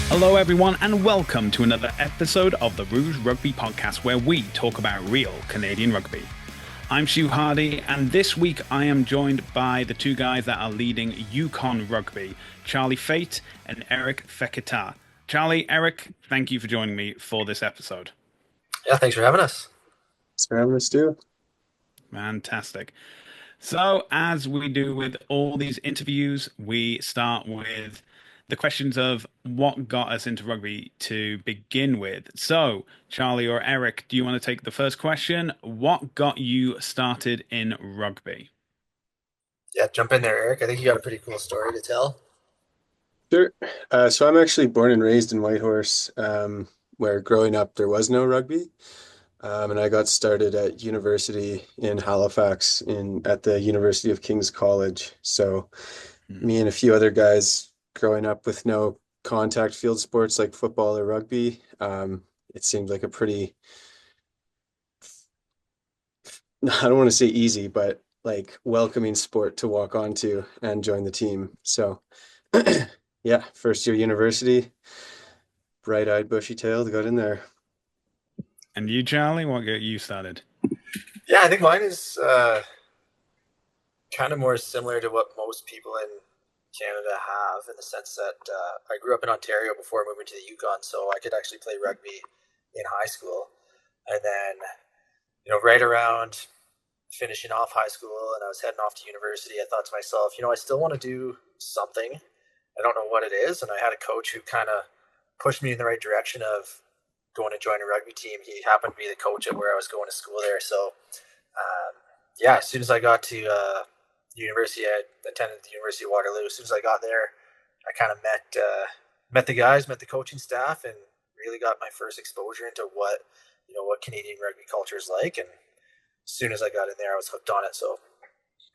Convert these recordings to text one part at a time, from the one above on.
Hello, everyone, and welcome to another episode of the Rouge Rugby podcast where we talk about real Canadian rugby. I'm Stu Hardy, and this week I am joined by the two guys that are leading Yukon Rugby, Charlie Feht and Eric Fekete. Charlie, Eric, thank you for joining me for this episode. Yeah, thanks for having us. Thanks for having us too. Fantastic. So, as we do with all these interviews, we start with the questions of what got us into rugby to begin with. So, Charlie or Eric, do you want to take the first question? What got you started in rugby? Yeah, jump in there, Eric. I think you got a pretty cool story to tell. Sure. So I'm actually born and raised in Whitehorse, where growing up there was no rugby. And I got started at university in Halifax at the University of King's College. So Hmm. me and a few other guys growing up with no contact field sports like football or rugby, it seemed like a pretty, I don't want to say easy, but like welcoming sport to walk onto and join the team. So yeah, first year university, bright-eyed, bushy-tailed, got in there. And you, Charlie, what got you started? Yeah, I think mine is kind of more similar to what most people in Canada have, in the sense that I grew up in Ontario before moving to the Yukon, so I could actually play rugby in high school. And then, right around finishing off high school and I was heading off to university, I thought to myself, I still want to do something. I don't know what it is. And I had a coach who kind of pushed me in the right direction of going to join a rugby team. He happened to be the coach at where I was going to school there. So, yeah, as soon as I got to university, I attended the University of Waterloo. As soon as I got there, I kind of met the guys, met the coaching staff, and really got my first exposure into what Canadian rugby culture is like. And as soon as I got in there, I was hooked on it. So,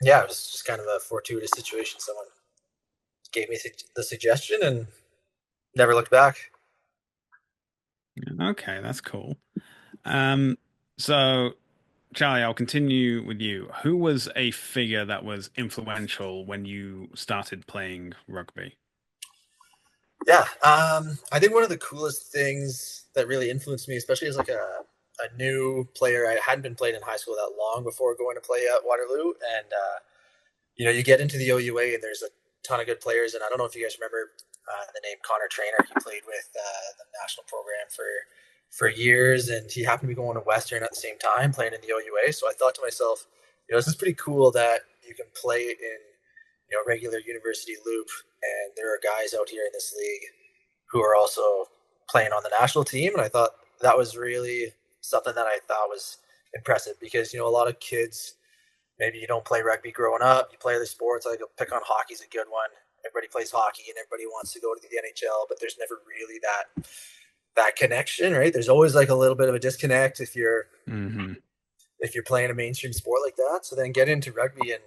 yeah, it was just kind of a fortuitous situation. Someone gave me the suggestion and never looked back. Okay, that's cool. Um, so Charlie, I'll continue with you. Who was a figure that was influential when you started playing rugby? Yeah, I think one of the coolest things that really influenced me, especially as like a new player, I hadn't been playing in high school that long before going to play at Waterloo, and you get into the OUA and there's a ton of good players, and I don't know if you guys remember the name Connor Trainer. He played with the national program for years, and he happened to be going to Western at the same time, playing in the OUA. So I thought to myself, this is pretty cool that you can play in regular university loop, and there are guys out here in this league who are also playing on the national team. And I thought that was really something that I thought was impressive, because a lot of kids, maybe you don't play rugby growing up, you play other sports. Like, pick on hockey's a good one. Everybody plays hockey and everybody wants to go to the NHL, but there's never really that connection, right? There's always like a little bit of a disconnect if you're Hmm. if you're playing a mainstream sport like that. So then get into rugby and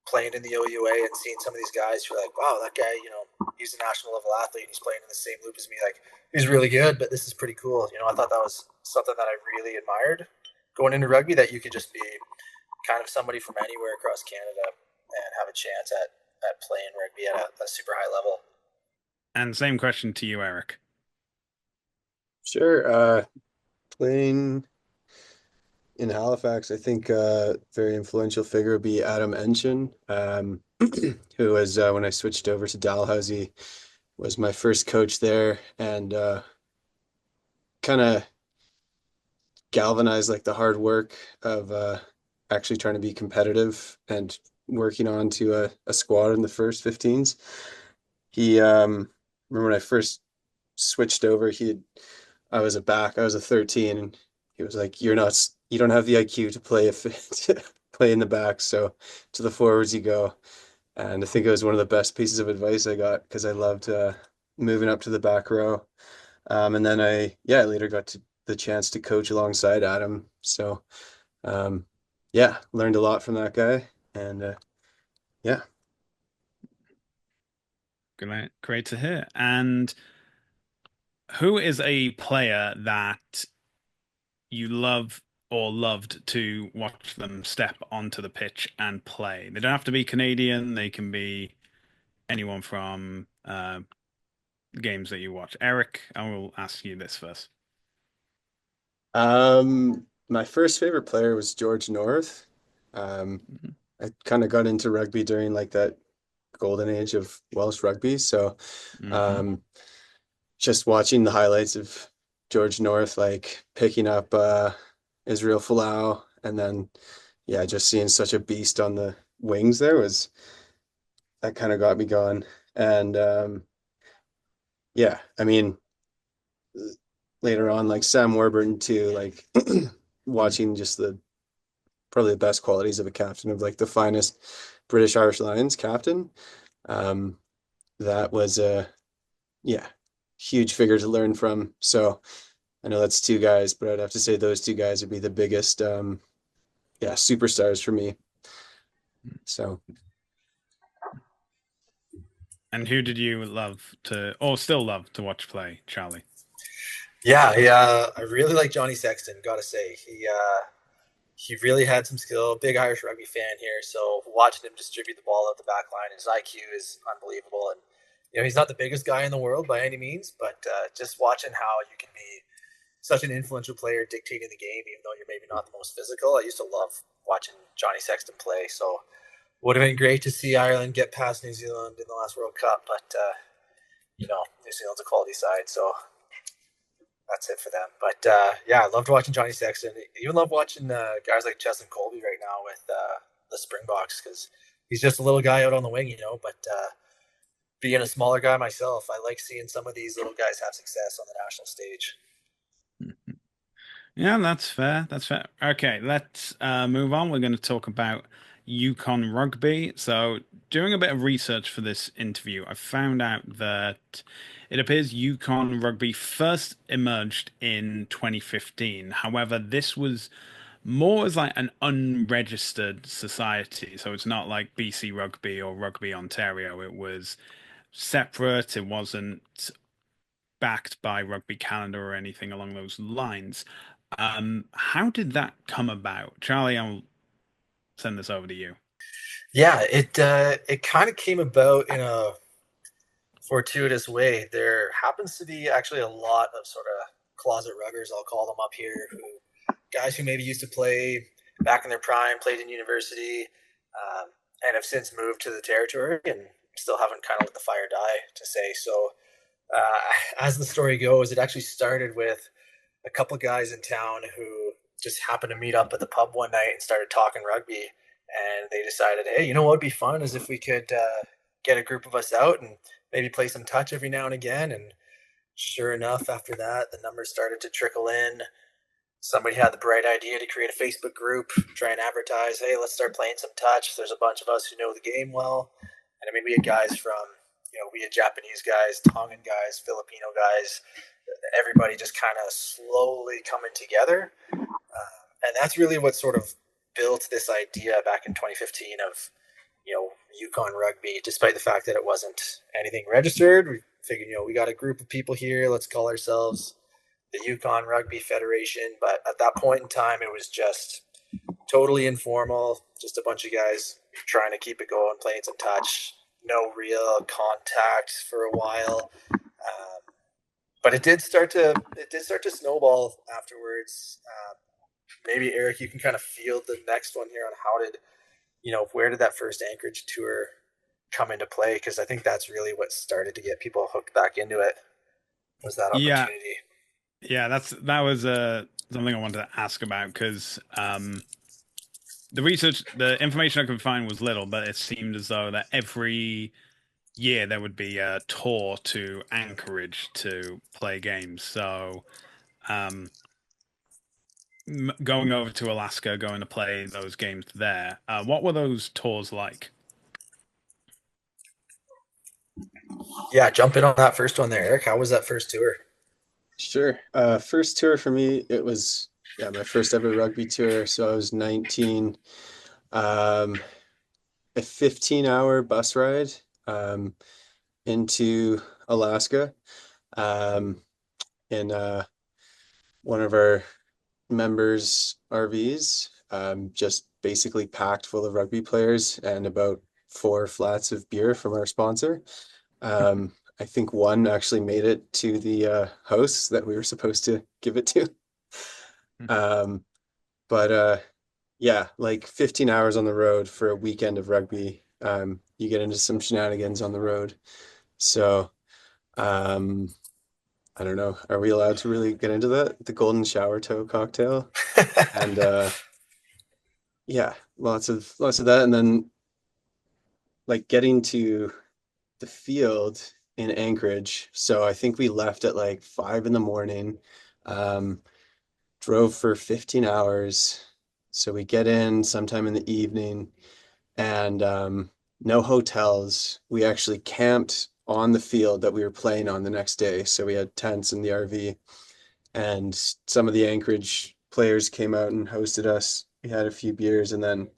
playing in the OUA and seeing some of these guys who are like, wow, that guy, he's a national level athlete. He's playing in the same loop as me. Like, he's really good, but this is pretty cool. I thought that was something that I really admired going into rugby, that you could just be kind of somebody from anywhere across Canada and have a chance at playing rugby at a super high level. And same question to you, Eric. Sure. Playing in Halifax, I think very influential figure would be Adam Enchin, who was when I switched over to Dalhousie, was my first coach there, and kind of galvanized like the hard work of actually trying to be competitive and working on to a squad in the first 15s. He remember when I first switched over, I was a back, I was a 13, and he was like, you don't have the IQ to play to play in the back, so to the forwards you go. And I think it was one of the best pieces of advice I got, because I loved moving up to the back row. And then I later got the chance to coach alongside Adam. So yeah, learned a lot from that guy. And yeah. Great, great to hear. And who is a player that you love or loved to watch them step onto the pitch and play? They don't have to be Canadian. They can be anyone from games that you watch? Eric, I will ask you this first. My first favorite player was George North. Um, Mhm. I kind of got into rugby during like that golden age of Welsh rugby. So, Hmm. um, just watching the highlights of George North, like picking up Israel Folau, and then yeah, just seeing such a beast on the wings there was that kind of got me going. And yeah, I mean later on, like Sam Warburton too, like watching just the probably the best qualities of a captain of like the finest British Irish Lions captain. Um, that was a yeah, huge figure to learn from. So I know that's two guys, but I'd have to say those two guys would be the biggest yeah, superstars for me. So And who did you love to, or still love to watch play, Charlie? Yeah, I really like Johnny Sexton. Gotta say, he really had some skill. Big Irish rugby fan here, so watching him distribute the ball out the back line, his IQ is unbelievable. And he's not the biggest guy in the world by any means, but just watching how you can be such an influential player dictating the game, even though you're maybe not the most physical. I used to love watching Johnny Sexton play. So would have been great to see Ireland get past New Zealand in the last World Cup, but New Zealand's a quality side, so that's it for them. But yeah, I loved watching Johnny Sexton. Even love watching guys like Justin Colby right now with the Springboks because he's just a little guy out on the wing, But being a smaller guy myself, I like seeing some of these little guys have success on the national stage. Yeah, that's fair. That's fair. Okay, let's move on. We're going to talk about Yukon Rugby. So, doing a bit of research for this interview, I found out that it appears Yukon Rugby first emerged in 2015. However, this was more as like an unregistered society. So, it's not like BC Rugby or Rugby Ontario. It was separate. It wasn't backed by Rugby Canada or anything along those lines. How did that come about? Charlie, I'll send this over to you. Yeah, it kind of came about in a fortuitous way. There happens to be actually a lot of sort of closet ruggers, I'll call them up here, who guys who maybe used to play back in their prime, played in university, and have since moved to the territory and still haven't kind of let the fire die to say. So, as the story goes, it actually started with a couple guys in town who just happened to meet up at the pub one night and started talking rugby. And they decided, hey, what would be fun is if we could get a group of us out and maybe play some touch every now and again. And sure enough, after that, the numbers started to trickle in. Somebody had the bright idea to create a Facebook group, try and advertise, hey, let's start playing some touch. There's a bunch of us who know the game well. And I mean, we had guys from, we had Japanese guys, Tongan guys, Filipino guys, everybody just kind of slowly coming together. And that's really what sort of built this idea back in 2015 of, Yukon Rugby, despite the fact that it wasn't anything registered. We figured, we got a group of people here. Let's call ourselves the Yukon Rugby Federation. But at that point in time, it was just totally informal, just a bunch of guys trying to keep it going, playing some touch, no real contact for a while. But it did start to snowball afterwards. Maybe Eric, you can kind of field the next one here on where did that first Anchorage tour come into play? Because I think that's really what started to get people hooked back into it. Was that Yeah, opportunity? yeah, that was something I wanted to ask about because the information I could find was little, but it seemed as though that every year there would be a tour to Anchorage to play games. So, um, going over to Alaska, going to play those games there. What were those tours like? Yeah, jump in on that first one there, Eric. How was that first tour? sure. First tour for me, it was yeah, my first ever rugby tour. So I was 19. Um, a 15-hour bus ride um into Alaska. Um, in one of our members' RVs, just basically packed full of rugby players and about four flats of beer from our sponsor. Um, I think one actually made it to the house that we were supposed to give it to. Um, but yeah, like 15 hours on the road for a weekend of rugby. You get into some shenanigans on the road. So, um, I don't know. Are we allowed to really get into that? The golden shower toe cocktail. And yeah, lots of that. And then like getting to the field in Anchorage. So I think we left at like 5 in the morning, um, drove for 15 hours. So we get in sometime in the evening and no hotels. We actually camped on the field that we were playing on the next day. So we had tents in the RV, and some of the Anchorage players came out and hosted us. We had a few beers, and then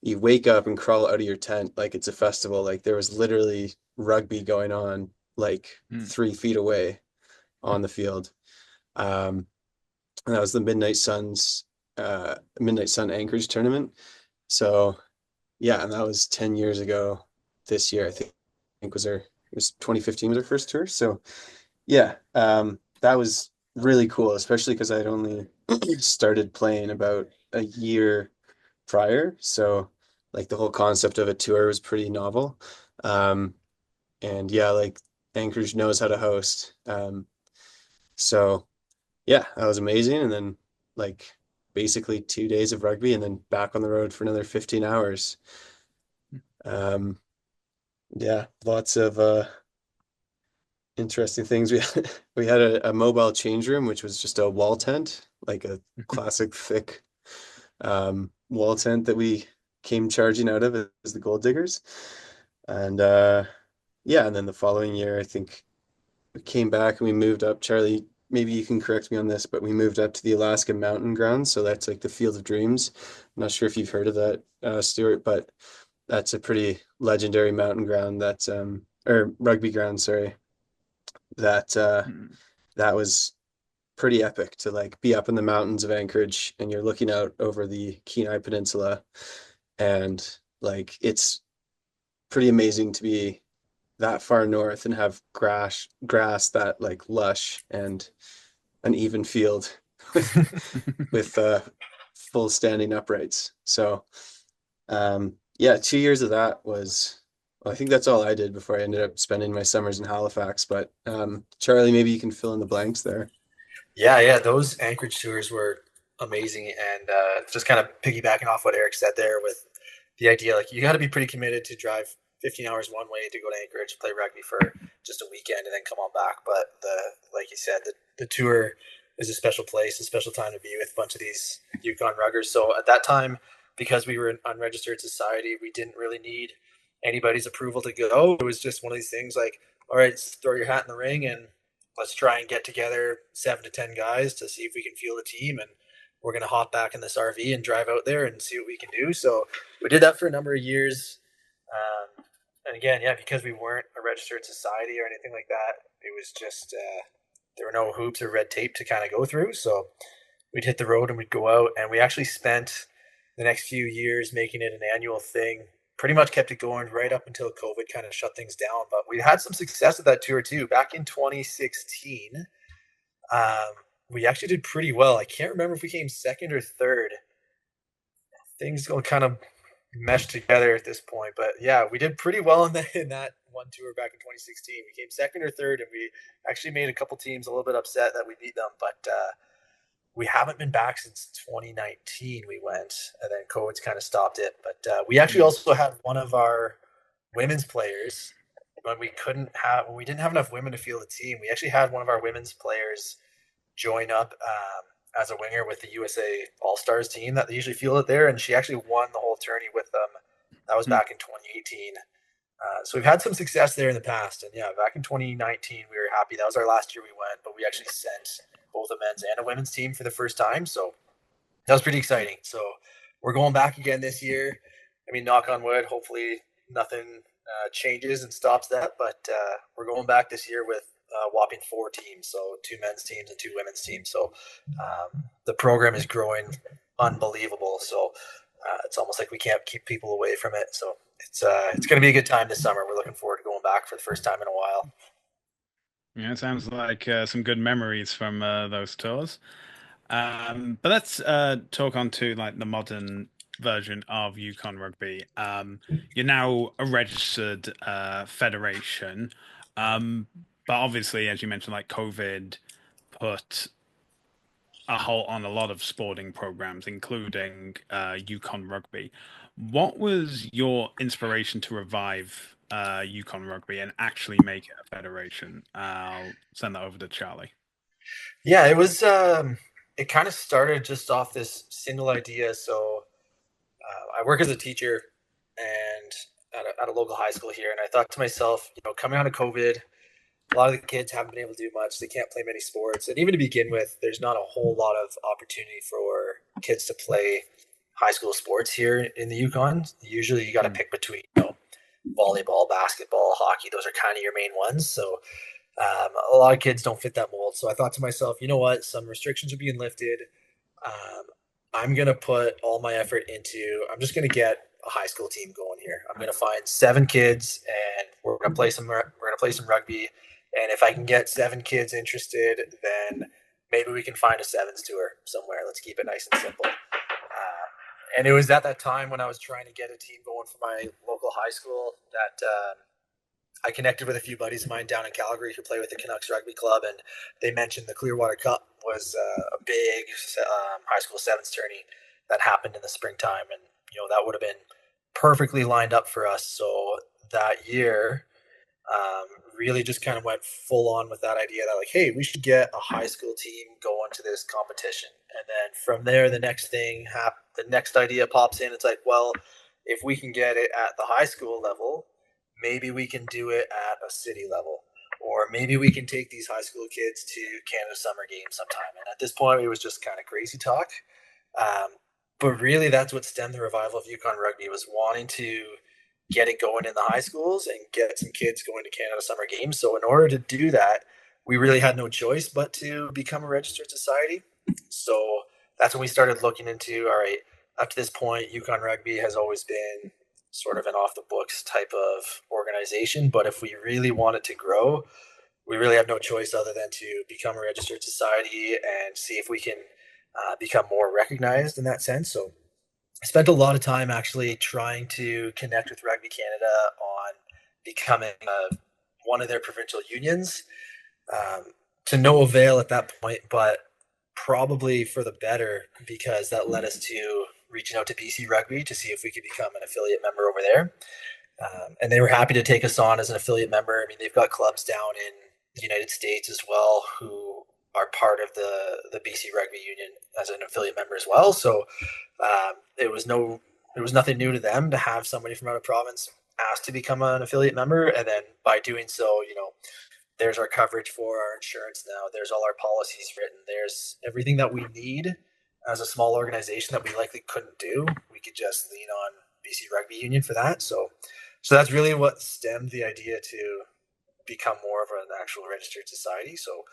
you wake up and crawl out of your tent like it's a festival. Like there was literally rugby going on like Mm. 3 feet away on the field. Um, and that was the Midnight Sun Anchorage tournament. So yeah, and that was 10 years ago this year. I think it was 2015 was our first tour. So yeah, that was really cool, especially because I'd only started playing about a year prior. So like the whole concept of a tour was pretty novel. Um, and yeah, like Anchorage knows how to host. So yeah, that was amazing. And then like basically 2 days of rugby and then back on the road for another 15 hours. Um, yeah, lots of interesting things. We had a mobile change room, which was just a wall tent, like a classic thick wall tent that we came charging out of as the Gold Diggers. And yeah, and then the following year, I think we came back and we moved up. Charlie, maybe you can correct me on this, but we moved up to the Alaska Mountain Grounds. So that's like the Field of Dreams. I'm not sure if you've heard of that, Stuart, but that's a pretty legendary mountain ground that's or rugby ground, sorry. That Mm. that was pretty epic to like be up in the mountains of Anchorage and you're looking out over the Kenai Peninsula, and like it's pretty amazing to be that far north and have grass that like lush and an even field with full standing uprights. So yeah, 2 years of that was, well, I think that's all I did before I ended up spending my summers in Halifax. But Charlie, maybe you can fill in the blanks there. Yeah, those Anchorage tours were amazing, and just kind of piggybacking off what Eric said there with the idea, like you got to be pretty committed to drive 15 hours one way to go to Anchorage, play rugby for just a weekend, and then come on back. But like you said, the tour is a special place, a special time to be with a bunch of these Yukon ruggers. So at that time, because we were an unregistered society, we didn't really need anybody's approval to go. It was just one of these things like, all right, throw your hat in the ring and let's try and get together 7 to 10 guys to see if we can field a team. And we're going to hop back in this RV and drive out there and see what we can do. So we did that for a number of years. And again, yeah, because we weren't a registered society or anything like that, it was just, there were no hoops or red tape to kind of go through. So we'd hit the road and we'd go out, and we actually spent the next few years making it an annual thing. Pretty much kept it going right up until COVID kind of shut things down. But we had some success with that tour too. Back in 2016, um, we actually did pretty well. I can't remember if we came second or third. Things go kind of meshed together at this point, but yeah, we did pretty well in that one tour back in 2016. We came second or third, and we actually made a couple teams a little bit upset that we beat them. But we haven't been back since 2019. We went, and then COVID's kind of stopped it. But we actually Mm. also had one of our women's players when we didn't have enough women to field a team. We actually had one of our women's players join up as a winger with the USA All Stars team that they usually field it there, and she actually won the whole tourney with them. That was Mm. back in 2018. So we've had some success there in the past, and yeah, back in 2019 we were happy. That was our last year we went, but we actually sent both a men's and a women's team for the first time, so that was pretty exciting. So we're going back again this year. I mean, knock on wood, hopefully nothing changes and stops that, but we're going back this year with whopping 4 teams, so 2 men's teams and 2 women's teams. So the program is growing unbelievable. So it's almost like we can't keep people away from it. So it's going to be a good time this summer. We're looking forward to going back for the first time in a while. Yeah, it sounds like some good memories from those tours. But let's talk on to like the modern version of Yukon Rugby. You're now a registered federation, um, but obviously, as you mentioned, like COVID put a halt on a lot of sporting programs, including Yukon Rugby. What was your inspiration to revive Yukon Rugby and actually make it a federation? I'll send that over to Charlie. Yeah, it was. It kind of started just off this single idea. So I work as a teacher and at a local high school here, and I thought to myself, coming out of COVID, a lot of the kids haven't been able to do much. They can't play many sports, and even to begin with, there's not a whole lot of opportunity for kids to play high school sports here in the Yukon. Usually, you got to Mm. pick between volleyball, basketball, hockey. Those are kind of your main ones. So a lot of kids don't fit that mold. So I thought to myself, you know what? Some restrictions are being lifted. Um, I'm gonna put all my effort into. I'm just gonna get a high school team going here. I'm gonna find 7 kids, and we're gonna play some. We're gonna play some rugby. And if I can get 7 kids interested, then maybe we can find a sevens tour somewhere. Let's keep it nice and simple. And it was at that time when I was trying to get a team going for my local high school that I connected with a few buddies of mine down in Calgary who play with the Canucks Rugby Club, and they mentioned the Clearwater Cup was a big high school sevens tourney that happened in the springtime, and that would have been perfectly lined up for us. So that year, really just kind of went full on with that idea that like, hey, we should get a high school team going to this competition, and then from there, the next idea pops in. It's like, well, if we can get it at the high school level, maybe we can do it at a city level, or maybe we can take these high school kids to Canada Summer Games sometime. And at this point, it was just kind of crazy talk. Um, but really, that's what stemmed the revival of Yukon Rugby, was wanting to get it going in the high schools and get some kids going to Canada Summer Games. So in order to do that, we really had no choice but to become a registered society. So that's when we started looking into, all right, up to this point, Yukon Rugby has always been sort of an off the books type of organization. But if we really want it to grow, we really have no choice other than to become a registered society and see if we can become more recognized in that sense. So I spent a lot of time actually trying to connect with Rugby Canada on becoming one of their provincial unions, um, to no avail at that point, but probably for the better, because that led us to reaching out to BC Rugby to see if we could become an affiliate member over there. And they were happy to take us on as an affiliate member. I mean, they've got clubs down in the United States as well who are part of the BC Rugby Union as an affiliate member as well. So it was nothing new to them to have somebody from out of province ask to become an affiliate member, and then by doing so, there's our coverage for our insurance now. There's all our policies written. There's everything that we need as a small organization that we likely couldn't do. We could just lean on BC Rugby Union for that. So that's really what stemmed the idea to become more of an actual registered society. So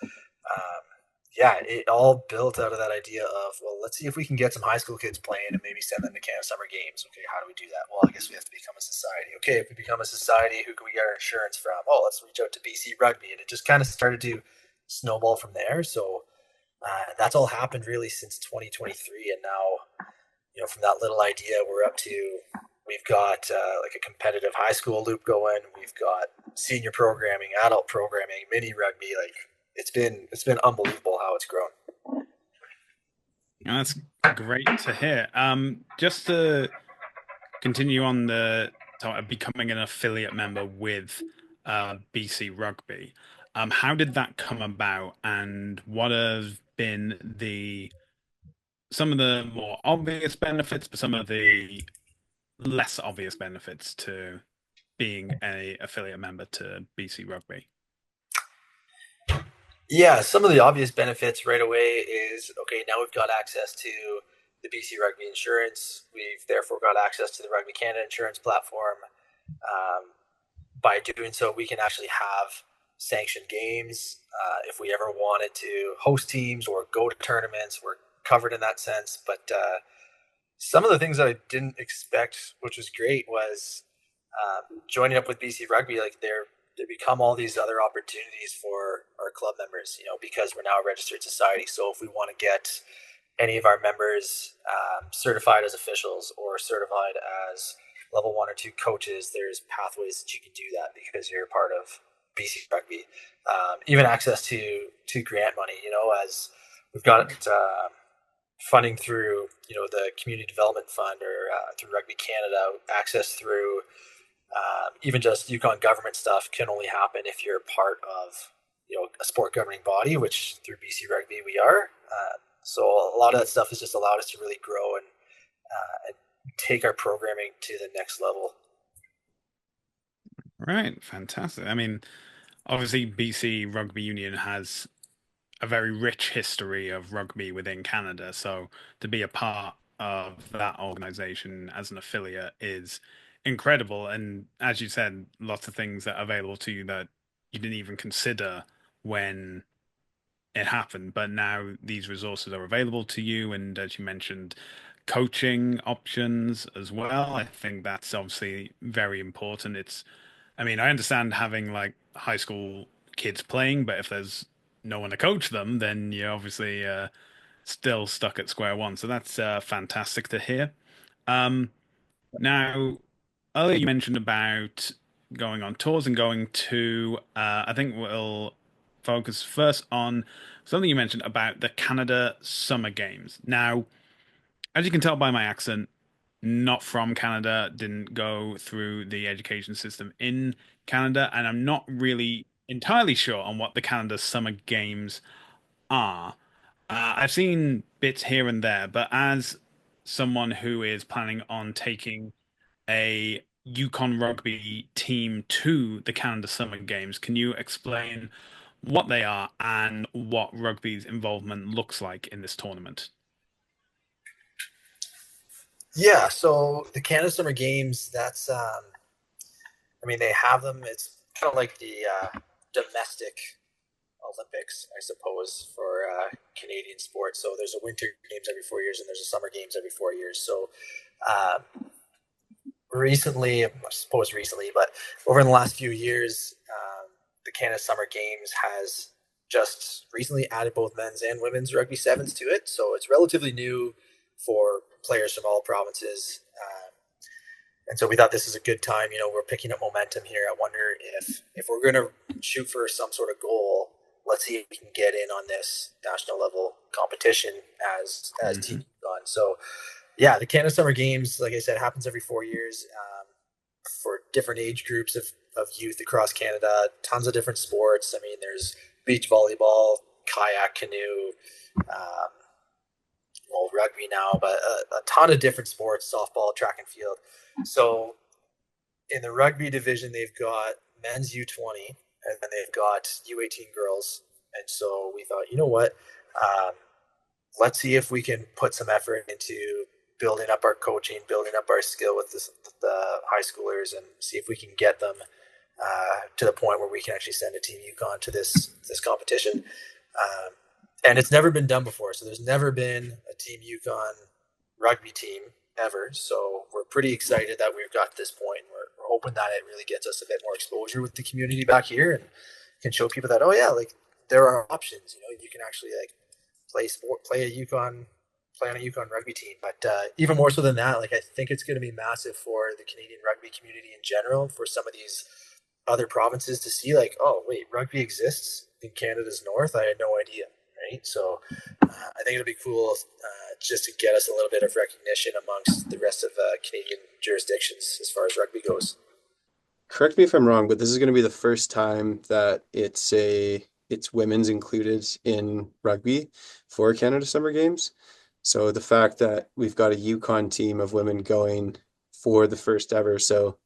yeah, it all built out of that idea of, well, let's see if we can get some high school kids playing and maybe send them to Canada Summer Games. Okay, how do we do that? Well, I guess we have to become a society. Okay, if we become a society, who can we get our insurance from? Oh, let's reach out to BC Rugby. And it just kind of started to snowball from there. So that's all happened really since 2023. And now, from that little idea, we've got like a competitive high school loop going. We've got senior programming, adult programming, mini rugby. Like it's been unbelievable how it's grown. That's great to hear. Just to continue on the becoming an affiliate member with BC Rugby, how did that come about, and what have been the some of the more obvious benefits, but some of the less obvious benefits to being a affiliate member to BC Rugby? Yeah, some of the obvious benefits right away is, okay, now we've got access to the BC Rugby insurance. We've therefore got access to the Rugby Canada insurance platform. Um, by doing so, we can actually have sanctioned games. If we ever wanted to host teams or go to tournaments, we're covered in that sense. But some of the things that I didn't expect, which was great, was joining up with BC Rugby. Like there become all these other opportunities for our club members, because we're now a registered society. So if we want to get any of our members certified as officials or certified as level 1 or 2 coaches, there's pathways that you can do that because you're part of BC Rugby. Even access to grant money, as we've got funding through the Community Development Fund or through Rugby Canada, access through even just Yukon government stuff can only happen if you're part of a sport governing body, which through BC Rugby we are. So a lot of that stuff has just allowed us to really grow and take our programming to the next level. Right, fantastic. I mean, obviously, BC Rugby Union has a very rich history of rugby within Canada. So to be a part of that organization as an affiliate is incredible. And as you said, lots of things that are available to you that you didn't even consider when it happened. But now these resources are available to you. And as you mentioned, coaching options as well. I think that's obviously very important. I mean, I understand having like high school kids playing, but if there's no one to coach them, then you're obviously still stuck at square one. So that's fantastic to hear. Um, Now, earlier you mentioned about going on tours and going to, I think we'll focus first on something you mentioned about the Canada Summer Games. Now, as you can tell by my accent, not from Canada, didn't go through the education system in Canada, and I'm not really entirely sure on what the Canada Summer Games are. I've seen bits here and there, but as someone who is planning on taking a Yukon Rugby team to the Canada Summer Games, can you explain what they are and what rugby's involvement looks like in this tournament? Yeah, so the Canada Summer Games, that's I mean, they have them. It's kind of like the domestic Olympics, I suppose, for Canadian sports. So there's a Winter Games every 4 years, and there's a Summer Games every 4 years. So recently, I suppose recently, but over in the last few years, the Canada Summer Games has just recently added both men's and women's rugby sevens to it. So it's relatively new for players from all provinces. And so we thought this is a good time. We're picking up momentum here. I wonder if we're going to shoot for some sort of goal, let's see if we can get in on this national level competition as team on. So yeah, the Canada Summer Games, like I said, happens every 4 years for different age groups of youth across Canada. Tons of different sports. I mean, there's beach volleyball, kayak, canoe, rugby now, but a ton of different sports, softball, track and field. So in the rugby division, they've got men's U20 and then they've got U18 girls. And so we thought, you know what? Let's see if we can put some effort into building up our coaching, building up our skill with the high schoolers, and see if we can get them to the point where we can actually send a Team Yukon to this competition. And it's never been done before. So there's never been a Team Yukon rugby team ever. So we're pretty excited that we've got to this point. We're hoping that it really gets us a bit more exposure with the community back here and can show people that, oh yeah, like there are options. You can actually like play on a Yukon rugby team. But even more so than that, like I think it's going to be massive for the Canadian rugby community in general, for some of these other provinces to see like, oh wait, rugby exists in Canada's north. I had no idea. Right. So I think it'll be cool just to get us a little bit of recognition amongst the rest of Canadian jurisdictions as far as rugby goes. Correct me if I'm wrong, but this is going to be the first time that it's women's included in rugby for Canada Summer Games. So the fact that we've got a Yukon team of women going for the first ever, so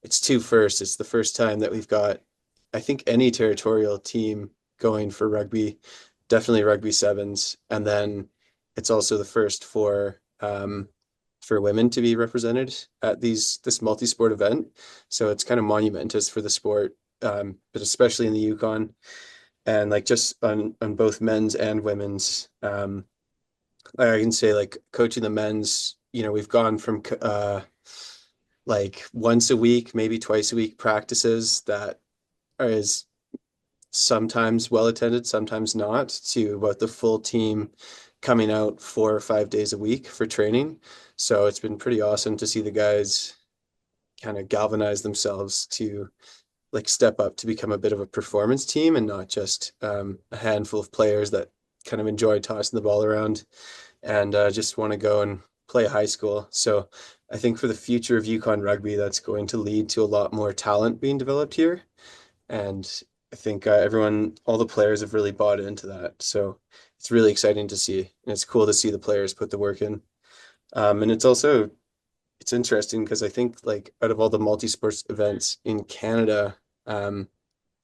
it's two firsts. It's the first time that we've got, I think, any territorial team going for rugby, definitely rugby sevens, and then it's also the first for women to be represented at this multi-sport event. So it's kind of monumentous for the sport, but especially in the Yukon, and like just on both men's and women's. I can say like coaching the men's, we've gone from like once a week, maybe twice a week practices that is sometimes well attended, sometimes not, to about the full team coming out 4 or 5 days a week for training. So it's been pretty awesome to see the guys kind of galvanize themselves to like step up to become a bit of a performance team and not just a handful of players that kind of enjoy tossing the ball around and just want to go and play high school. So I think for the future of Yukon Rugby, that's going to lead to a lot more talent being developed here. And I think all the players have really bought into that. So it's really exciting to see. And it's cool to see the players put the work in. And it's interesting because I think like out of all the multi-sports events in Canada, um,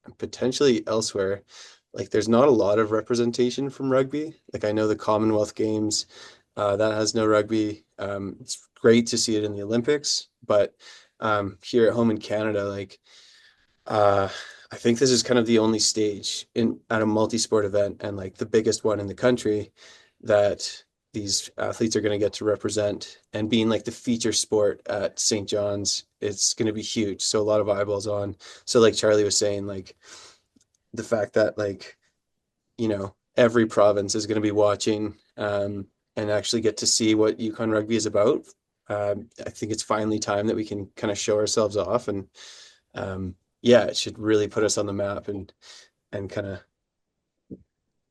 and potentially elsewhere, like there's not a lot of representation from rugby. Like I know the Commonwealth Games, that has no rugby. It's great to see it in the Olympics, but here at home in Canada, like uh, I think this is kind of the only stage in at a multi-sport event and like the biggest one in the country that these athletes are going to get to represent and being like the feature sport at St. John's, it's going to be huge. So a lot of eyeballs on. So like Charlie was saying, like the fact that like, every province is going to be watching and actually get to see what Yukon Rugby is about. I think it's finally time that we can kind of show ourselves off and yeah, it should really put us on the map and kind of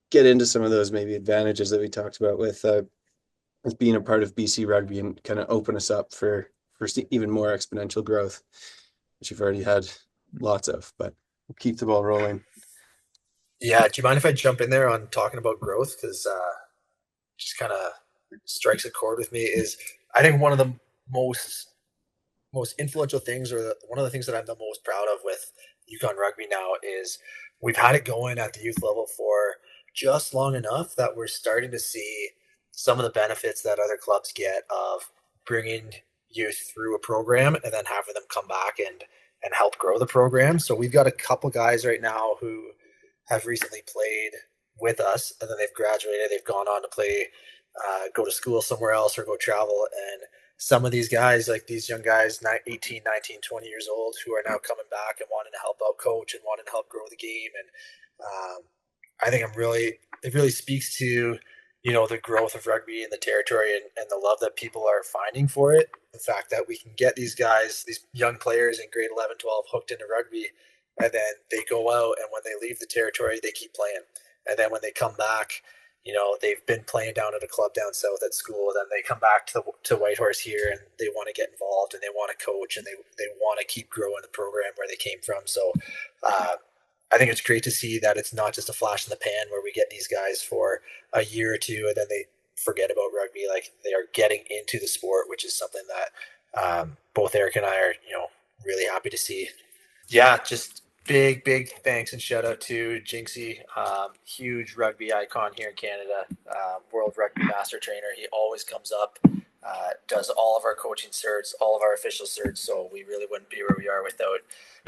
get into some of those maybe advantages that we talked about with being a part of BC Rugby and kind of open us up for even more exponential growth, which you've already had lots of, but we'll keep the ball rolling. Yeah, do you mind if I jump in there on talking about growth? Because just kind of strikes a chord with me. Is I think one of the most influential things, or one of the things that I'm the most proud of with Yukon Rugby now, is we've had it going at the youth level for just long enough that we're starting to see some of the benefits that other clubs get of bringing youth through a program and then having them come back and help grow the program. So we've got a couple guys right now who have recently played with us, and then they've graduated. They've gone on to play, go to school somewhere else or go travel. And some of these guys, like these young guys, 18, 19, 20 years old, who are now coming back and wanting to help out coach and wanting to help grow the game. And I think it really speaks to, the growth of rugby in the territory and the love that people are finding for it. The fact that we can get these guys, these young players in grade 11, 12 hooked into rugby, and then they go out, and when they leave the territory, they keep playing. And then when they come back, they've been playing down at a club down south at school. Then they come back to Whitehorse here, and they want to get involved, and they want to coach, and they want to keep growing the program where they came from. So I think it's great to see that it's not just a flash in the pan where we get these guys for a year or two, and then they forget about rugby. Like they are getting into the sport, which is something that both Eric and I are, really happy to see. Yeah, just big thanks and shout out to Jinxie, huge rugby icon here in Canada, world rugby master trainer. He always comes up, does all of our coaching certs, all of our official certs. So we really wouldn't be where we are without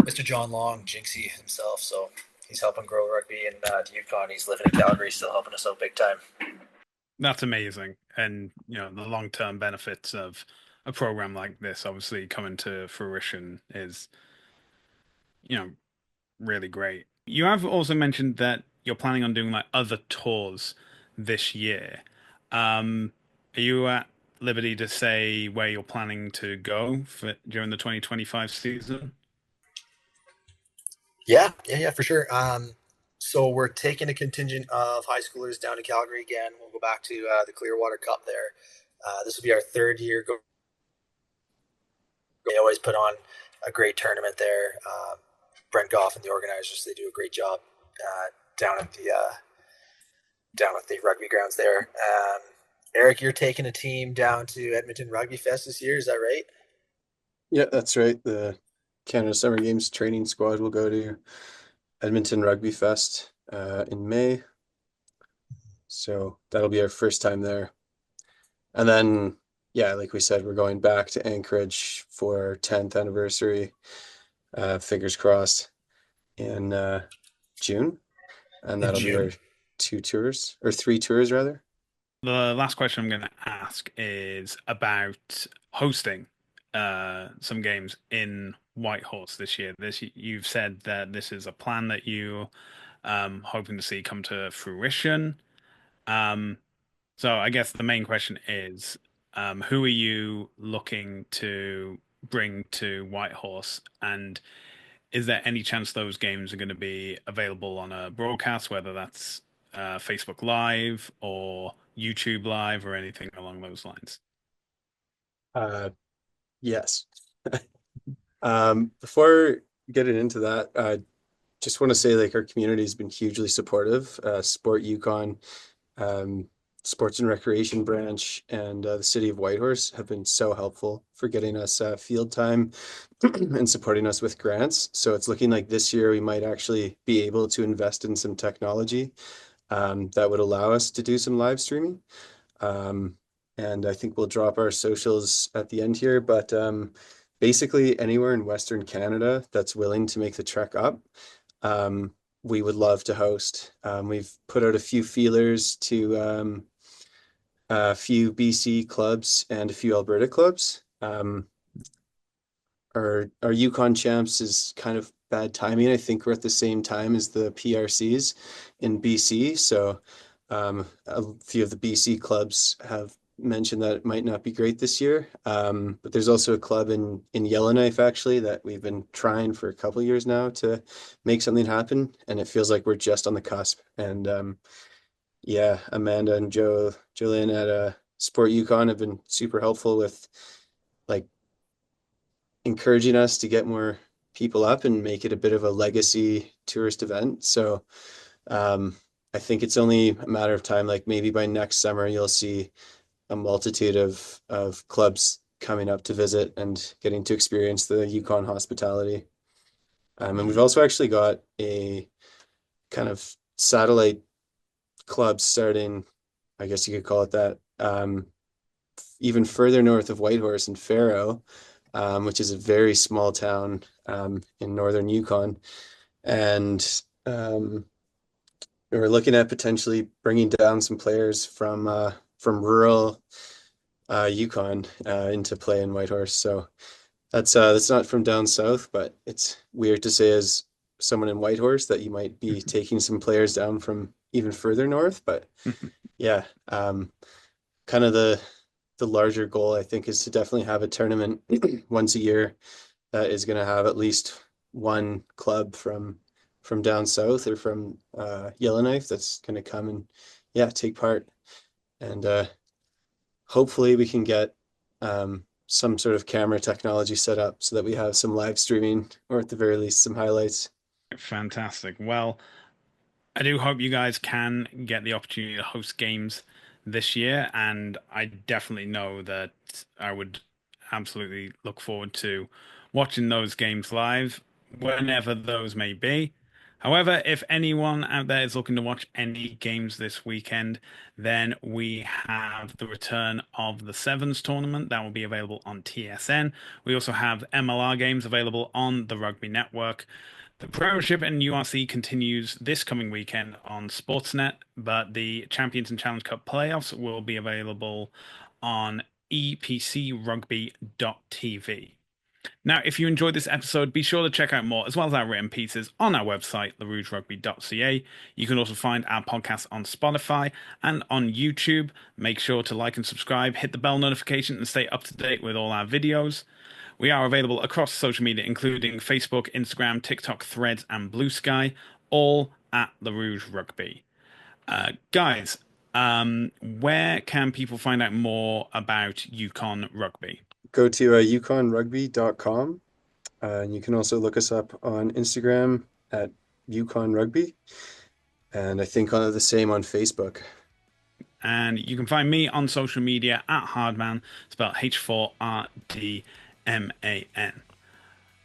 Mr. John Long, Jinxie himself. So he's helping grow rugby in the Yukon. He's living in Calgary, still helping us out big time. That's amazing. And, the long-term benefits of a program like this obviously coming to fruition is, you know, really great. You have also mentioned that you're planning on doing like other tours this year. Are you at liberty to say where you're planning to go during the 2025 season? Yeah, for sure. So we're taking a contingent of high schoolers down to Calgary again. We'll go back to the Clearwater Cup there. This will be our third year. They always put on a great tournament there. Brent Goff and the organizers, they do a great job down at the rugby grounds there. Eric, you're taking a team down to Edmonton Rugby Fest this year. Is that right? Yeah, that's right. The Canada Summer Games training squad will go to Edmonton Rugby Fest in May. So that'll be our first time there. And then, yeah, like we said, we're going back to Anchorage for our 10th anniversary, fingers crossed, in June. And In that'll be our June. 2 tours, or 3 tours rather. The last question I'm going to ask is about hosting some games in Whitehorse this year? You've said that this is a plan that you hoping to see come to fruition. Um, so I guess the main question is, who are you looking to bring to Whitehorse, and is there any chance those games are going to be available on a broadcast, whether that's Facebook Live or YouTube Live or anything along those lines? Yes. Before getting into that, just want to say like our community has been hugely supportive. Sport Yukon, um, Sports and Recreation Branch, and the City of Whitehorse have been so helpful for getting us field time and supporting us with grants. So it's looking like this year we might actually be able to invest in some technology that would allow us to do some live streaming. Um, and I think we'll drop our socials at the end here, but basically anywhere in Western Canada that's willing to make the trek up, we would love to host. We've put out a few feelers to a few BC clubs and a few Alberta clubs. Our Yukon champs is kind of bad timing. I think we're at the same time as the PRCs in BC. So a few of the BC clubs have mentioned that it might not be great this year. But there's also a club in Yellowknife actually that we've been trying for a couple of years now to make something happen, and it feels like we're just on the cusp. And yeah, Amanda and Jolene at Sport Yukon have been super helpful with like encouraging us to get more people up and make it a bit of a legacy tourist event. So I think it's only a matter of time, like maybe by next summer, you'll see a multitude of clubs coming up to visit and getting to experience the Yukon hospitality. And we've also actually got a kind of satellite club starting, I guess you could call it that, even further north of Whitehorse in Faro, which is a very small town in northern Yukon. And we're looking at potentially bringing down some players from rural Yukon into play in Whitehorse. So that's not from down south, but it's weird to say as someone in Whitehorse that you might be taking some players down from even further north. But yeah, kind of the larger goal I think is to definitely have a tournament once a year that is going to have at least one club from down south or from Yellowknife that's going to come and yeah take part. And hopefully we can get some sort of camera technology set up so that we have some live streaming or at the very least some highlights. Fantastic. Well, I do hope you guys can get the opportunity to host games this year, and I definitely know that I would absolutely look forward to watching those games live, whenever those may be. However, if anyone out there is looking to watch any games this weekend, then we have the return of the Sevens tournament that will be available on TSN. We also have MLR games available on the Rugby Network. The Premiership and URC continues this coming weekend on Sportsnet, but the Champions and Challenge Cup playoffs will be available on epcrugby.tv. Now, if you enjoyed this episode, be sure to check out more, as well as our written pieces, on our website, rougerugby.ca. You can also find our podcast on Spotify and on YouTube. Make sure to like and subscribe, hit the bell notification, and stay up to date with all our videos. We are available across social media, including Facebook, Instagram, TikTok, Threads, and Blue Sky, all at the Rouge Rugby. Guys, where can people find out more about Yukon Rugby? Go to yukonrugby.com, and you can also look us up on Instagram at Yukon Rugby, and I think the same on Facebook. And you can find me on social media at Hardman, spelled H4RDMAN.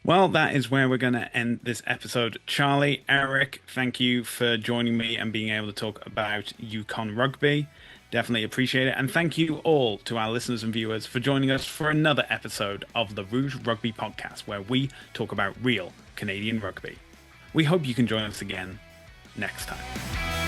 Well, that is where we're going to end this episode. Charlie, Eric, thank you for joining me and being able to talk about Yukon Rugby. Definitely appreciate it. And thank you all to our listeners and viewers for joining us for another episode of the Rouge Rugby podcast, where we talk about real Canadian rugby. We hope you can join us again next time.